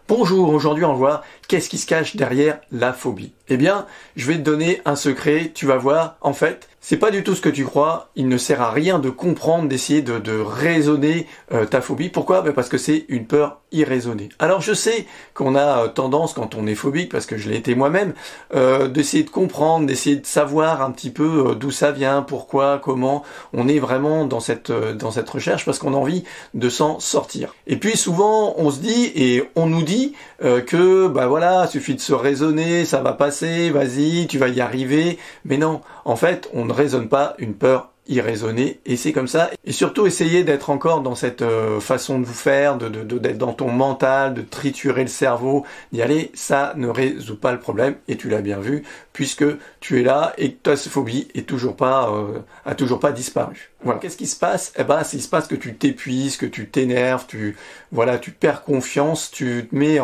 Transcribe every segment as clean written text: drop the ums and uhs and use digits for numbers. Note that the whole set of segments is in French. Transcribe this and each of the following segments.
Bonjour, aujourd'hui on va voir qu'est-ce qui se cache derrière la phobie. Eh bien, je vais te donner un secret, tu vas voir, en fait, c'est pas du tout ce que tu crois, il ne sert à rien de comprendre, d'essayer de raisonner ta phobie. Pourquoi? Parce que c'est une peur irraisonnée. Alors je sais qu'on a tendance, quand on est phobique, parce que je l'ai été moi-même, d'essayer de comprendre, d'essayer de savoir un petit peu d'où ça vient, pourquoi, comment. On est vraiment dans cette recherche parce qu'on a envie de s'en sortir. Et puis souvent on se dit, et on nous dit que voilà, suffit de se raisonner, ça va passer, vas-y, tu vas y arriver. Mais non, en fait, on ne raisonne pas une peur irraisonnée, et c'est comme ça. Et surtout, essayez d'être encore dans cette façon de vous faire, d'être dans ton mental, de triturer le cerveau, d'y aller, ça ne résout pas le problème, et tu l'as bien vu, puisque tu es là et que ta phobie est a toujours pas disparu. Voilà. Qu'est-ce qui se passe? Eh ben, il se passe que tu t'épuises, que tu t'énerves, tu perds confiance, tu te mets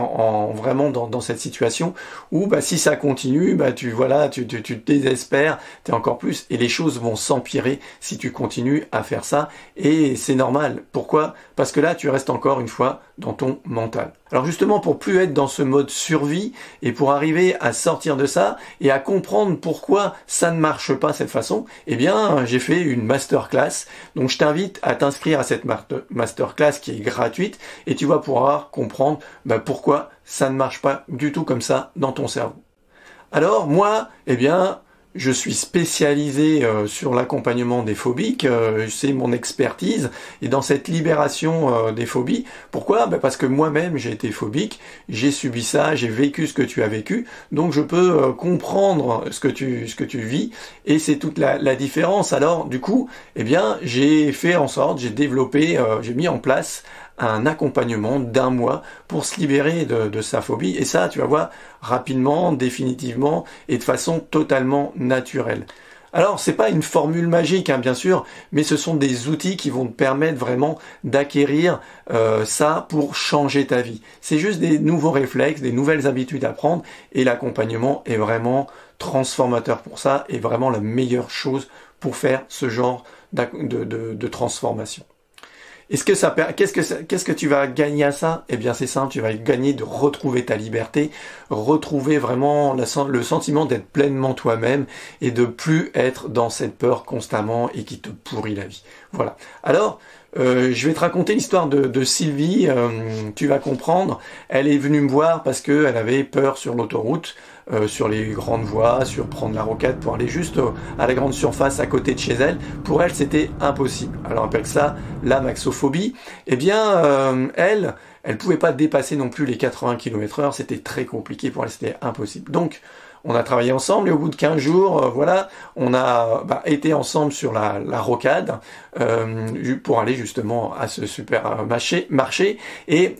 vraiment dans cette situation où, si ça continue, tu te désespères, t'es encore plus, et les choses vont s'empirer si tu continues à faire ça, et c'est normal. Pourquoi? Parce que là, tu restes encore une fois dans ton mental. Alors justement, pour plus être dans ce mode survie, et pour arriver à sortir de ça, et à comprendre pourquoi ça ne marche pas cette façon, eh bien, j'ai fait une masterclass. Donc je t'invite à t'inscrire à cette masterclass qui est gratuite, et tu vas pouvoir comprendre pourquoi ça ne marche pas du tout comme ça dans ton cerveau. Alors moi, eh bien, je suis spécialisé sur l'accompagnement des phobiques, c'est mon expertise, et dans cette libération des phobies. Pourquoi? Parce que moi-même j'ai été phobique, j'ai subi ça, j'ai vécu ce que tu as vécu, donc je peux comprendre ce que tu vis, et c'est toute la différence. Alors du coup, eh bien, j'ai fait en sorte, j'ai mis en place un accompagnement d'1 mois pour se libérer de sa phobie, et ça, tu vas voir, rapidement, définitivement, et de façon totalement naturelle. Alors, c'est pas une formule magique, bien sûr, mais ce sont des outils qui vont te permettre vraiment d'acquérir ça pour changer ta vie. C'est juste des nouveaux réflexes, des nouvelles habitudes à prendre, et l'accompagnement est vraiment transformateur pour ça, et vraiment la meilleure chose pour faire ce genre de transformation. Qu'est-ce que tu vas gagner à ça? Eh bien, c'est simple, tu vas gagner de retrouver ta liberté, retrouver vraiment le sentiment d'être pleinement toi-même et de plus être dans cette peur constamment et qui te pourrit la vie. Voilà. Alors, je vais te raconter l'histoire de Sylvie, tu vas comprendre. Elle est venue me voir parce qu'elle avait peur sur l'autoroute, sur les grandes voies, sur prendre la rocade pour aller juste à la grande surface à côté de chez elle. Pour elle, c'était impossible. Alors on appelle ça la maxophobie. Eh bien, elle pouvait pas dépasser non plus les 80 km/h, c'était très compliqué pour elle, c'était impossible. Donc, on a travaillé ensemble, et au bout de 15 jours, voilà, on a été ensemble sur la rocade pour aller justement à ce super marché. Et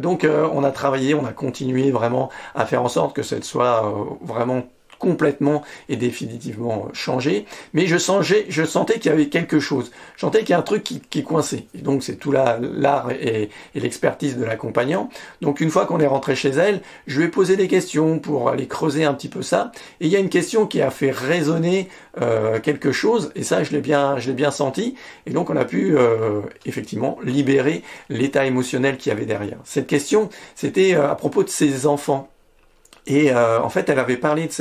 donc, on a travaillé, on a continué vraiment à faire en sorte que ce soit vraiment complètement et définitivement changé, mais je sentais qu'il y avait quelque chose, je sentais qu'il y a un truc qui coinçait, et donc c'est tout l'art et l'expertise de l'accompagnant. Donc une fois qu'on est rentré chez elle, je lui ai posé des questions pour aller creuser un petit peu ça, et il y a une question qui a fait résonner quelque chose, et ça je l'ai bien senti, et donc on a pu effectivement libérer l'état émotionnel qu'il y avait derrière. Cette question, c'était à propos de ses enfants. Et en fait, elle avait parlé de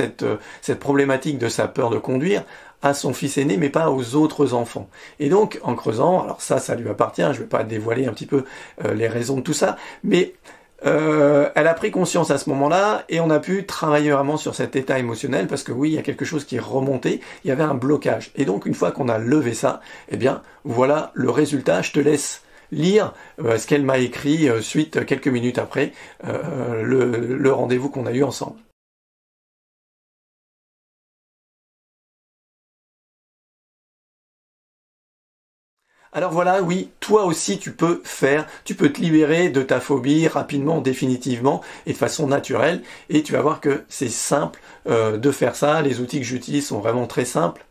cette problématique de sa peur de conduire à son fils aîné, mais pas aux autres enfants. Et donc, en creusant, alors ça lui appartient, je vais pas dévoiler un petit peu les raisons de tout ça, mais elle a pris conscience à ce moment-là, et on a pu travailler vraiment sur cet état émotionnel, parce que oui, il y a quelque chose qui est remonté, il y avait un blocage. Et donc, une fois qu'on a levé ça, eh bien, voilà le résultat. Je te laisse lire ce qu'elle m'a écrit suite quelques minutes après le rendez-vous qu'on a eu ensemble. Alors voilà, oui, toi aussi tu peux te libérer de ta phobie rapidement, définitivement et de façon naturelle, et tu vas voir que c'est simple de faire ça. Les outils que j'utilise sont vraiment très simples.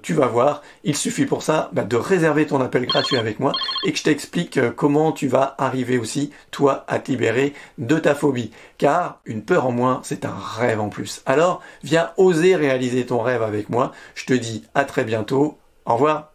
Tu vas voir, il suffit pour ça de réserver ton appel gratuit avec moi et que je t'explique comment tu vas arriver aussi, toi, à te libérer de ta phobie. Car une peur en moins, c'est un rêve en plus. Alors, viens oser réaliser ton rêve avec moi. Je te dis à très bientôt. Au revoir.